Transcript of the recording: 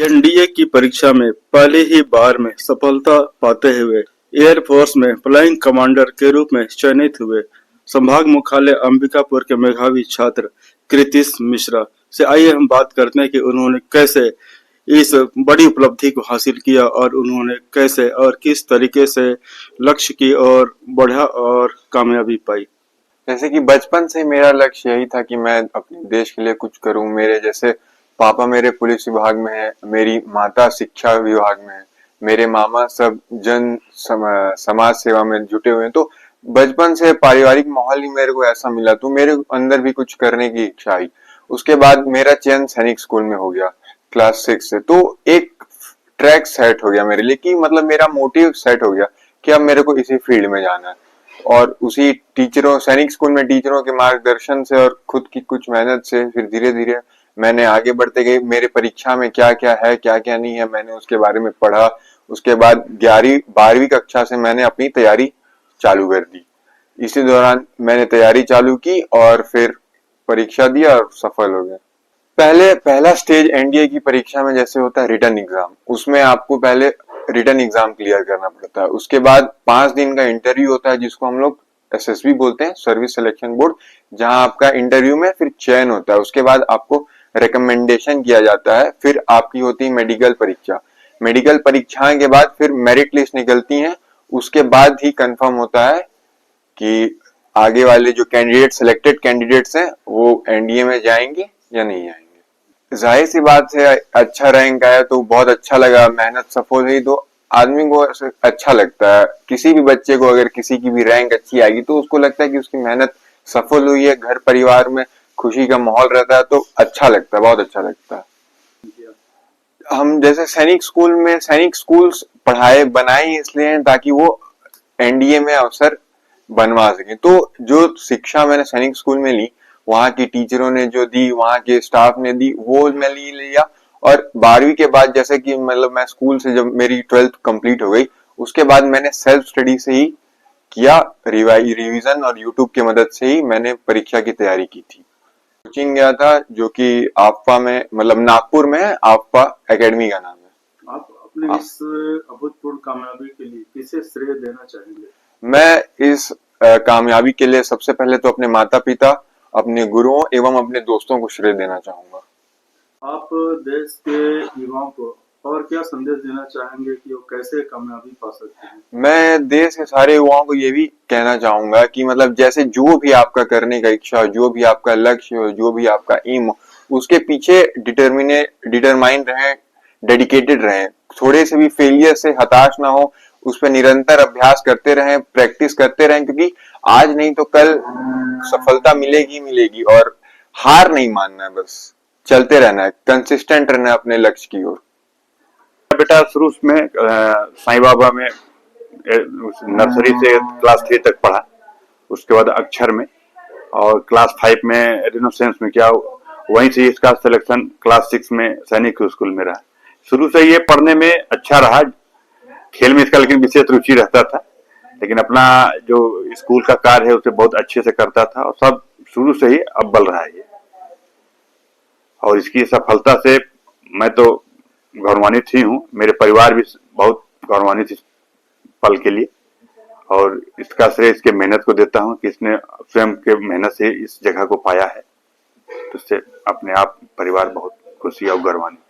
NDA की परीक्षा में पहली ही बार में सफलता पाते हुए एयरफोर्स में फ्लाइंग कमांडर के रूप में चयनित हुए संभाग मुख्यालय अंबिकापुर के मेधावी छात्र कृतिश मिश्रा से आइए हम बात करते हैं कि उन्होंने कैसे इस बड़ी उपलब्धि को हासिल किया और उन्होंने कैसे और किस तरीके से लक्ष्य की ओर बढ़ा और कामयाबी पाई। जैसे कि बचपन से मेरा लक्ष्य यही था कि मैं अपने देश के लिए कुछ करूं। मेरे जैसे पापा मेरे पुलिस विभाग में है, मेरी माता शिक्षा विभाग में है, मेरे मामा सब समाज सेवा में जुटे हुए हैं। तो बचपन से पारिवारिक माहौल ही मेरे को ऐसा मिला, तो मेरे अंदर भी कुछ करने की इच्छा आई। उसके बाद मेरा चयन सैनिक स्कूल में हो गया क्लास 6 से। तो एक ट्रैक सेट हो गया मेरे लिए कि मतलब मेरा मोटिव सेट हो गया कि अब मेरे को इसी फील्ड में जाना है। और उसी टीचरों सैनिक स्कूल में टीचरों के मार्गदर्शन से और खुद की कुछ मेहनत से फिर धीरे धीरे मैंने आगे बढ़ते गए। मेरे परीक्षा में क्या क्या है क्या क्या नहीं है मैंने उसके बारे में पढ़ा। उसके बाद 11वीं-12वीं कक्षा से मैंने अपनी तैयारी चालू कर दी। इसी दौरान मैंने तैयारी चालू की और फिर परीक्षा दिया और सफल हो गया। पहला स्टेज एनडीए की परीक्षा में जैसे होता है रिटन एग्जाम, उसमें आपको पहले रिटन एग्जाम क्लियर करना पड़ता है। उसके बाद 5 दिन का इंटरव्यू होता है जिसको हम लोग एसएसबी बोलते हैं, सर्विस सिलेक्शन बोर्ड, जहां आपका इंटरव्यू में फिर चयन होता है। उसके बाद आपको रिकमेंडेशन किया जाता है। फिर आपकी होती है मेडिकल परीक्षा। मेडिकल परीक्षाएं के बाद फिर मेरिट लिस्ट निकलती है। उसके बाद ही कंफर्म होता है कि आगे वाले जो कैंडिडेट सिलेक्टेड कैंडिडेट्स हैं वो एनडीए में जाएंगे या नहीं आएंगे। जाहिर सी बात है, अच्छा रैंक आया तो बहुत अच्छा लगा, मेहनत सफल हुई तो आदमी को अच्छा लगता है। किसी भी बच्चे को अगर किसी की भी रैंक अच्छी आएगी तो उसको लगता है कि उसकी मेहनत सफल हुई है, घर परिवार में खुशी का माहौल रहता है तो अच्छा लगता है, बहुत अच्छा लगता है। हम जैसे सैनिक स्कूल पढ़ाए बनाए इसलिए हैं ताकि वो एनडीए में अवसर बनवा सके। तो जो शिक्षा मैंने सैनिक स्कूल में ली, वहां की टीचरों ने जो दी, वहां के स्टाफ ने दी, वो मैं लिया। और 12वीं के बाद जैसे कि मतलब मैं स्कूल से जब मेरी 12th कंप्लीट हो गई, उसके बाद मैंने सेल्फ स्टडी से ही किया, रिवीजन और यूट्यूब की मदद से ही मैंने परीक्षा की तैयारी की थी। कोचिंग गया था जो कि आफ्पा में, मतलब नागपुर में है, आफ्पा एकेडमी का नाम है। आप अपने इस अभूतपूर्व कामयाबी के लिए किसे श्रेय देना चाहेंगे? मैं इस कामयाबी के लिए सबसे पहले तो अपने माता पिता, अपने गुरुओं एवं अपने दोस्तों को श्रेय देना चाहूंगा। आप देश के युवाओं को और क्या संदेश देना चाहेंगे कि वो कैसे कामयाबी पा सकते हैं? मैं देश के सारे युवाओं को ये भी कहना चाहूंगा कि मतलब जैसे जो भी आपका करने का इच्छा हो, जो भी आपका लक्ष्य हो, जो भी आपका एम हो, उसके पीछे डिटरमाइन रहें, डेडिकेटेड रहें। थोड़े से भी फेलियर से हताश ना हो, उस पर निरंतर अभ्यास करते रहें, प्रैक्टिस करते रहें, क्योंकि आज नहीं तो कल सफलता मिलेगी मिलेगी। और हार नहीं मानना है, बस चलते रहना है, कंसिस्टेंट रहना है अपने लक्ष्य की ओर। बेटा शुरू में साईं बाबा में नर्सरी से क्लास 3 तक पढ़ा, उसके बाद अक्षर में, और क्लास 5 में रिनोसेंस में किया। वहीं से इसका सिलेक्शन क्लास 6 में सैनिक स्कूल में रहा। शुरू से ये पढ़ने में अच्छा रहा, खेल में इसका लेकिन विशेष रुचि रहता था, लेकिन अपना जो स्कूल का कार्य है उसे बहुत अच्छे से करता था और सब शुरू से ही अव्वल रहा है। और इसकी सफलता से मैं तो गौरवान्वित ही हूँ, मेरे परिवार भी बहुत गौरवान्वित इस पल के लिए, और इसका श्रेय इसके मेहनत को देता हूँ कि इसने स्वयं के मेहनत से इस जगह को पाया है। तो इससे अपने आप परिवार बहुत खुशी और गौरवान्वित।